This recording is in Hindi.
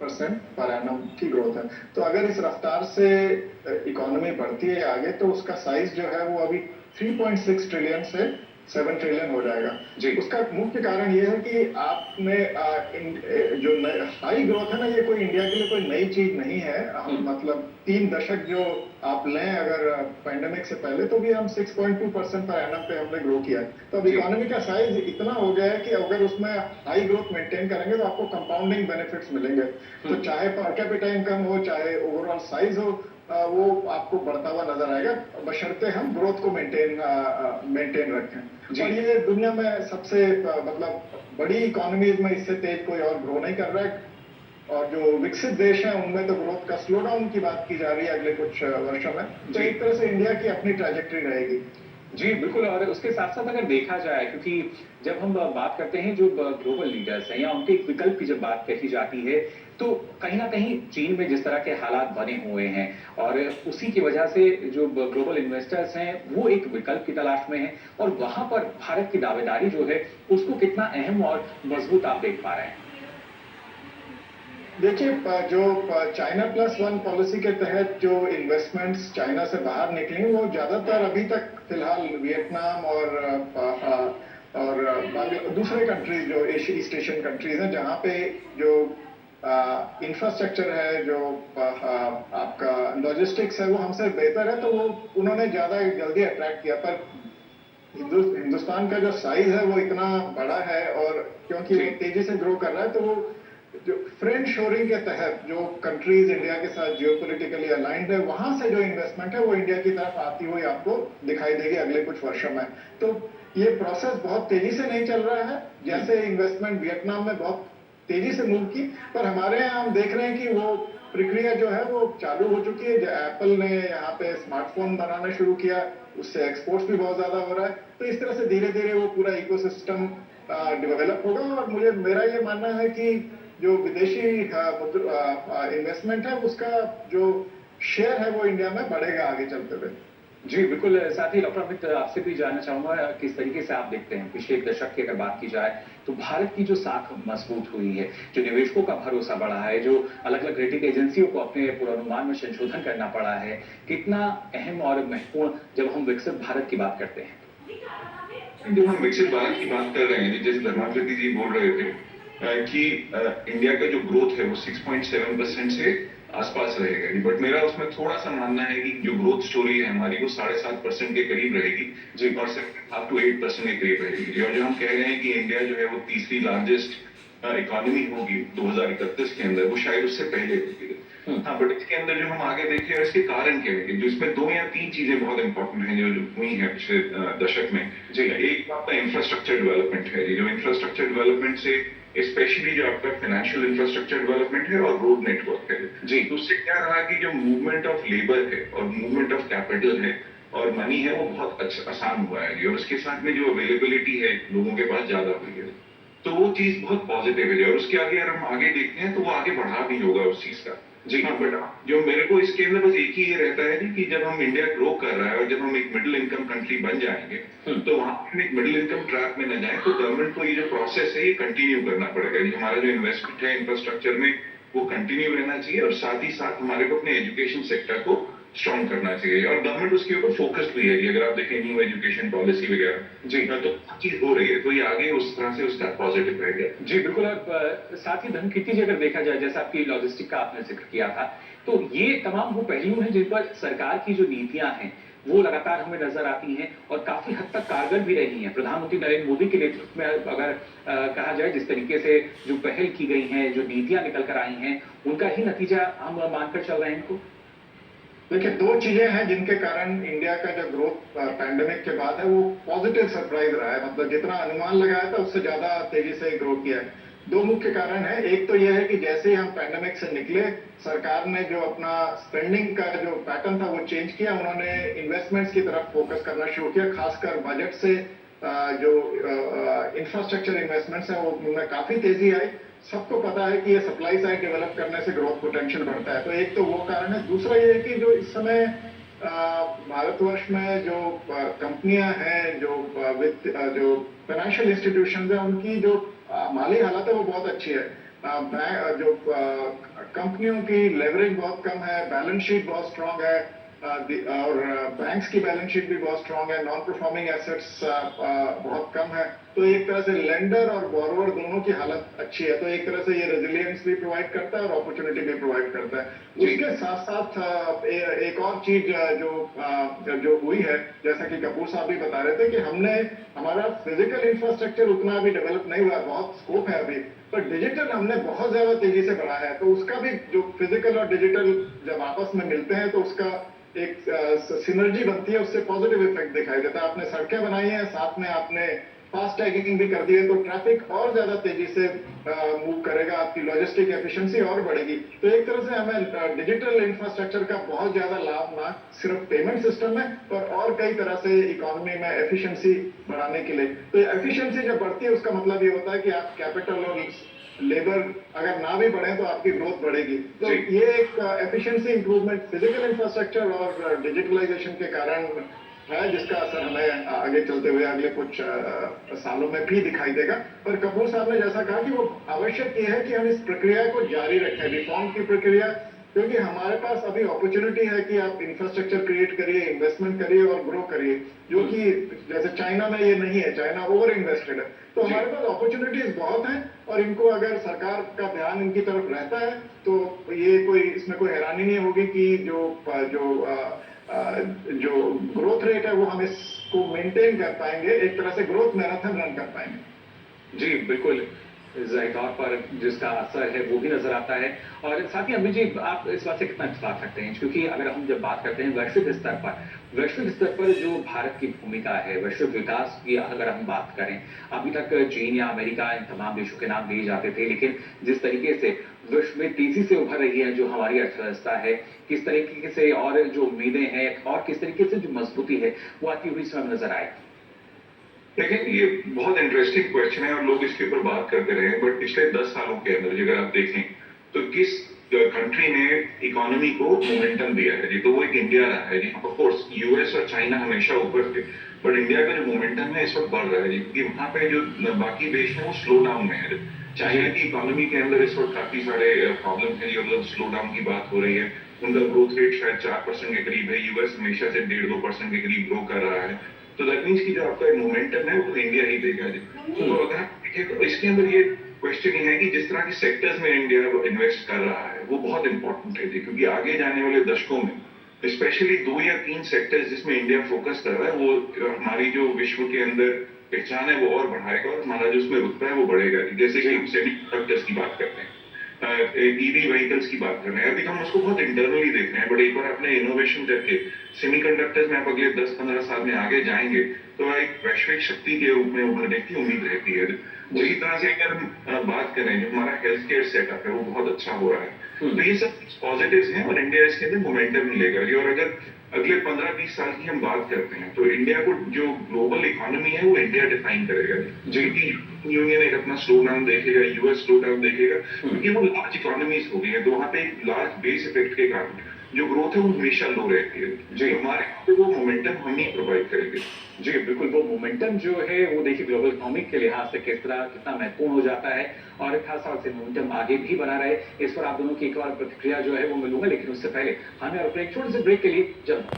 6% पर एनम की ग्रोथ है। तो अगर इस रफ्तार से इकोनॉमी बढ़ती है आगे तो उसका साइज जो है वो अभी 3.6 ट्रिलियन से 7 ट्रिलियन हो जाएगा जी। उसका मुख्य कारण ये है कि आपने जो हाई ग्रोथ है ना, ये कोई इंडिया के लिए कोई नई चीज नहीं है। हम मतलब 3 दशक जो आप लें अगर पैंडेमिक से पहले तो भी हम 6.2% पर एनम पे हमने ग्रो किया है। तो अब इकोनॉमी का साइज इतना हो गया है कि अगर उसमें हाई ग्रोथ मेंटेन करेंगे तो आपको कंपाउंडिंग बेनिफिट्स मिलेंगे। तो चाहे पर कैपिटा इनकम हो चाहे ओवरऑल साइज हो, वो आपको बढ़ता हुआ नजर आएगा बशर्ते हम ग्रोथ को मेंटेन रखें। और ये दुनिया में सबसे मतलब बड़ी इकोनॉमीज में इससे तेज कोई और ग्रो नहीं कर रहा है। और जो विकसित देश हैं उनमें तो ग्रोथ का स्लो डाउन की बात की जा रही है अगले कुछ वर्षों में। तो एक तरह से इंडिया की अपनी ट्रैजेक्टरी रहेगी। जी बिल्कुल। और उसके साथ साथ अगर देखा जाए, क्योंकि जब हम बात करते हैं जो ग्लोबल लीडर्स हैं या उनके एक विकल्प की जब बात कही जाती है, तो कहीं ना कहीं चीन में जिस तरह के हालात बने हुए हैं और उसी की वजह से जो ग्लोबल इन्वेस्टर्स हैं वो एक विकल्प की तलाश में हैं, और वहां पर भारत की दावेदारी जो है उसको कितना अहम और मजबूत आप देख पा रहे हैं? देखिए, जो चाइना प्लस वन पॉलिसी के तहत जो इन्वेस्टमेंट्स चाइना से बाहर निकली वो ज्यादातर अभी तक फिलहाल वियतनाम और दूसरे कंट्रीज जो ईस्ट एशियन कंट्रीज हैं जहां पे जो इंफ्रास्ट्रक्चर है, जो आपका लॉजिस्टिक्स है वो हमसे बेहतर है, तो वो उन्होंने ज्यादा जल्दी अट्रैक्ट किया। पर हिंदुस्तान का जो साइज है वो इतना बड़ा है और क्योंकि वो तेजी से ग्रो कर रहा है, तो वो जो फ्रेंड शोरिंग के तहत जो कंट्रीज इंडिया के साथ जियोपॉलिटिकली अलाइंड है वहां से जो इन्वेस्टमेंट है वो इंडिया की तरफ आती हुई आपको दिखाई देगी अगले कुछ वर्षों में। तो ये प्रोसेस बहुत तेजी से नहीं चल रहा है जैसे इन्वेस्टमेंट वियतनाम में बहुत तेजी से मूव की, पर हमारे यहाँ हम देख रहे हैं कि वो प्रक्रिया जो है वो चालू हो चुकी है। एप्पल ने यहाँ पे स्मार्टफोन बनाना शुरू किया, उससे एक्सपोर्ट्स भी बहुत ज्यादा हो रहा है। तो इस तरह से धीरे धीरे वो पूरा इकोसिस्टम डेवलप होगा और मेरा ये मानना है कि जो विदेशी इन्वेस्टमेंट है उसका जो शेयर है वो इंडिया में बढ़ेगा आगे चलते हुए। जी बिल्कुल। साथ ही डॉक्टर अमित, आपसे भी जानना चाहूंगा किस तरीके से आप देखते हैं पिछले एक दशक की अगर बात की जाए तो भारत की जो साख मजबूत हुई है, जो निवेशकों का भरोसा बढ़ा है, जो अलग अलग रेटिंग एजेंसियों को अपने पूर्वानुमान में संशोधन करना पड़ा है, कितना अहम और महत्वपूर्ण जब हम विकसित भारत की बात करते हैं? जब हम विकसित भारत की बात कर रहे हैं, जैसे धर्मावती जी बोल रहे थे कि इंडिया का जो ग्रोथ है वो 6.7% से आसपास रहेगा, बट मेरा उसमें थोड़ा सा मानना है कि जो ग्रोथ स्टोरी है हमारी वो 7.5% के करीब रहेगी जी, और 7.5 to 8% के करीब रहेगी। और जो हम कह रहे हैं कि इंडिया जो है वो तीसरी लार्जेस्ट इकोनॉमी होगी 2031 के अंदर, वो शायद उससे पहले होगी। हाँ, बट इसके अंदर जो हम आगे देखें इसके कारण क्या है, जो इसमें 2 या 3 चीजें बहुत इंपॉर्टेंट हैं जो हुई है पिछले दशक में जी। एक आपका इंफ्रास्ट्रक्चर डेवलपमेंट है, जो इंफ्रास्ट्रक्चर डेवलपमेंट से स्पेशली जो आपका फाइनेंशियल इंफ्रास्ट्रक्चर डेवलपमेंट है और रोड नेटवर्क है जी, तो उससे क्या रहा कि जो मूवमेंट ऑफ लेबर है और मूवमेंट ऑफ कैपिटल है और मनी है वो बहुत अच्छा आसान हुआ है, और उसके साथ में जो अवेलेबिलिटी है लोगों के पास ज्यादा हुई है, तो वो चीज बहुत पॉजिटिव है। और उसके आगे अगर हम आगे देखते हैं तो वो आगे बढ़ा भी होगा उस चीज का जी। हाँ, बट जो मेरे को इसके अंदर बस एक ही ये रहता है कि जब हम इंडिया ग्रो कर रहा है और जब हम एक मिडिल इनकम कंट्री बन जाएंगे तो वहां हम एक मिडिल इनकम ट्रैक में न जाए, तो गवर्नमेंट को ये जो प्रोसेस है ये कंटिन्यू करना पड़ेगा। हमारा जो इन्वेस्टमेंट है इंफ्रास्ट्रक्चर में वो कंटिन्यू रहना चाहिए और साथ ही साथ हमारे को अपने एजुकेशन सेक्टर को स्ट्रॉन्ग करना चाहिए, और गवर्नमेंट उसके ऊपर फोकस भी है। अगर आप देखें न्यू एजुकेशन पॉलिसी वगैरह जी, तो चीज हो रही है, तो ये आगे उस तरह से उसका पॉजिटिव रहेगा जी बिल्कुल। साथ ही धनकीर्ति जी अगर देखा जाए, जैसा आपकी लॉजिस्टिक का आपने जिक्र किया था, तो ये तमाम वो पहलू हैं जिन पर सरकार की जो नीतियां हैं वो लगातार हमें नजर आती हैं और काफी हद तक कारगर भी रही हैं। प्रधानमंत्री नरेंद्र मोदी के नेतृत्व में अगर कहा जाए, जिस तरीके से जो पहल की गई हैं, जो नीतियां निकल कर आई हैं, उनका ही नतीजा हम मानकर चल रहे हैं इनको। देखिए, 2 चीजें हैं जिनके कारण इंडिया का जो ग्रोथ पैंडेमिक के बाद है वो पॉजिटिव सरप्राइज रहा है। मतलब जितना अनुमान लगाया था उससे ज्यादा तेजी से ग्रो किया है। 2 मुख्य कारण है। एक तो यह है कि जैसे ही हम पैंडेमिक से निकले, सरकार ने जो अपना स्पेंडिंग का जो पैटर्न था वो चेंज किया। उन्होंने इन्वेस्टमेंट्स की तरफ फोकस करना शुरू किया, खासकर बजट से जो इंफ्रास्ट्रक्चर इन्वेस्टमेंट्स है वो उनमें काफी तेजी आई। सबको पता है कि ये सप्लाई साइड डेवलप करने से ग्रोथ पोटेंशियल बढ़ता है, तो एक तो वो कारण है। दूसरा ये है कि जो इस समय भारतवर्ष में जो कंपनियां हैं, जो फाइनेंशियल इंस्टीट्यूशंस हैं, उनकी जो माली हालत है वो बहुत अच्छी है। जो कंपनियों की लेवरेज बहुत कम है, बैलेंस शीट बहुत स्ट्रांग है, और बैंक्स की बैलेंस शीट भी बहुत स्ट्रांग है, नॉन परफॉर्मिंग एसेट्स बहुत कम है। तो एक तरह से लेंडर और बोरोवर दोनों की हालत अच्छी है, तो एक तरह से ये रेजिलियंस भी प्रोवाइड करता है और अपॉर्चुनिटी भी प्रोवाइड करता है। उसके साथ साथ एक और चीज जो हुई है, जैसा कि कपूर साहब भी बता रहे थे कि हमारा फिजिकल इंफ्रास्ट्रक्चर उतना अभी डेवलप नहीं हुआ, बहुत स्कोप है अभी, पर डिजिटल हमने बहुत ज्यादा तेजी से बढ़ाया है। तो उसका भी जो फिजिकल और डिजिटल जब आपस में मिलते हैं तो उसका एक सिनर्जी बनती है, उससे पॉजिटिव इफेक्ट दिखाई देता है। आपने सड़कें बनाई हैं, साथ में आपने फास्ट टैगिंग भी कर दी है, तो ट्रैफिक और ज्यादा तेजी से मूव करेगा, आपकी लॉजिस्टिक एफिशिएंसी और बढ़ेगी। तो एक तरह से हमें डिजिटल इंफ्रास्ट्रक्चर का बहुत ज्यादा लाभ ना सिर्फ पेमेंट सिस्टम में, पर और कई तरह से इकोनॉमी में एफिशिएंसी बढ़ाने के लिए। तो एफिशिएंसी जब बढ़ती है उसका मतलब ये होता है कि आप कैपिटल और लेबर अगर ना भी बढ़े तो आपकी ग्रोथ बढ़ेगी। तो ये एक एफिशिएंसी इंप्रूवमेंट फिजिकल इंफ्रास्ट्रक्चर और डिजिटलाइजेशन के कारण है, जिसका असर हमें आगे चलते हुए अगले कुछ सालों में भी दिखाई देगा। पर कपूर साहब ने जैसा कहा कि वो आवश्यक ये है कि हम इस प्रक्रिया को जारी रखें, रिफॉर्म की प्रक्रिया, क्योंकि हमारे पास अभी अपॉर्चुनिटी है कि आप इंफ्रास्ट्रक्चर क्रिएट करिए, इन्वेस्टमेंट करिए और ग्रो करिए, जो कि जैसे चाइना में ये नहीं है, चाइना ओवर इन्वेस्टेड है। तो हमारे पास अपॉर्चुनिटीज बहुत हैं, और इनको अगर सरकार का ध्यान इनकी तरफ रहता है तो इसमें कोई हैरानी नहीं होगी कि जो ग्रोथ रेट है वो हम इसको मेंटेन कर पाएंगे, एक तरह से ग्रोथ मैराथन रन कर पाएंगे। जी बिल्कुल, ज़ाहिर तौर पर जिसका असर है वो भी नजर आता है। और साथ ही अमित जी, आप इस बात से कितना इत्तेफाक रखते हैं, क्योंकि अगर हम जब बात करते हैं वैश्विक स्तर पर जो भारत की भूमिका है, वैश्विक विकास की अगर हम बात करें, अभी तक चीन या अमेरिका इन तमाम देशों के नाम लिए जाते थे, लेकिन जिस तरीके से विश्व में तेजी से उभर रही है जो हमारी अर्थव्यवस्था है, किस तरीके से और जो उम्मीदें हैं और किस तरीके से जो मजबूती है वो आती हुई इसमें नजर आए। लेकिन ये बहुत इंटरेस्टिंग क्वेश्चन है और लोग इसके ऊपर बात करते रहे, बट पिछले 10 सालों के अंदर अगर आप देखें तो किस कंट्री ने इकोनॉमी को मोमेंटम दिया है जी, तो वो एक इंडिया रहा है जी। ऑफ कोर्स यूएस और चाइना हमेशा ऊपर थे, बट इंडिया का जो मोमेंटम है इस वक्त बढ़ रहा है जी, क्योंकि वहां पे जो बाकी देश है वो स्लो डाउन में है। चाइना की इकोनॉमी के अंदर इस वक्त काफी सारे प्रॉब्लम है, मतलब स्लो डाउन की बात हो रही है। उनका ग्रोथ रेट शायद 4% के करीब है, यूएस हमेशा से 1.5-2% के करीब ग्रो कर रहा है। तो दैट मीन्स की जो आपका मोमेंटम है वो इंडिया ही देगा जी। तो अगर आप देखें तो इसके अंदर ये क्वेश्चन है कि जिस तरह के सेक्टर्स में इंडिया इन्वेस्ट कर रहा है वो बहुत इंपॉर्टेंट है जी, क्योंकि आगे जाने वाले दशकों में स्पेशली 2 या 3 सेक्टर्स जिसमें इंडिया फोकस कर रहा है वो हमारी जो विश्व के अंदर पहचान है वो और बढ़ाएगा और हमारा जो उसमें रुतबा है वो बढ़ेगा। जैसे कि हम सेमीकंडक्टर्स की बात करते हैं, ईवी व्हीकल्स की बात कर रहे हैं, अभी तो हम उसको बहुत इंटरनली देख रहे हैं, बट एक बार आपने इनोवेशन करके सेमीकंडक्टर्स में आप अगले 10-15 साल में आगे जाएंगे तो एक वैश्विक शक्ति के रूप में उभरने की उम्मीद रहती है। उसी तरह से अगर हम बात करें जो हमारा हेल्थ केयर सेटअप है वो बहुत अच्छा हो रहा है, तो ये सब पॉजिटिव्स हैं और इंडिया इसके अंदर मोमेंटम मिलेगा। और अगर अगले 15-20 साल की हम बात करते हैं तो इंडिया को जो ग्लोबल इकोनॉमी है वो इंडिया डिफाइन करेगा, जो कि यूनियन एक अपना स्लो डाउन देखेगा, यूएस स्लो डाउन देखेगा, क्योंकि वो लार्ज इकोनॉमीज हो गई है, तो वहां पे एक लार्ज बेस इफेक्ट के कारण जो ग्रोथ है वो हमेशा लो रहती है जी। हमारे पे वो मोमेंटम हम ही प्रोवाइड करेंगे जी बिल्कुल। वो मोमेंटम जो है वो देखिए ग्लोबल इकोनॉमिक के लिहाज से कितना महत्वपूर्ण हो जाता है, और खास तौर से मोमेंटम आगे भी बना रहे, इस पर आप दोनों की एक और प्रतिक्रिया जो है वो मिलूंगा, लेकिन उससे पहले हमें और एक छोटे से ब्रेक के लिए जल्द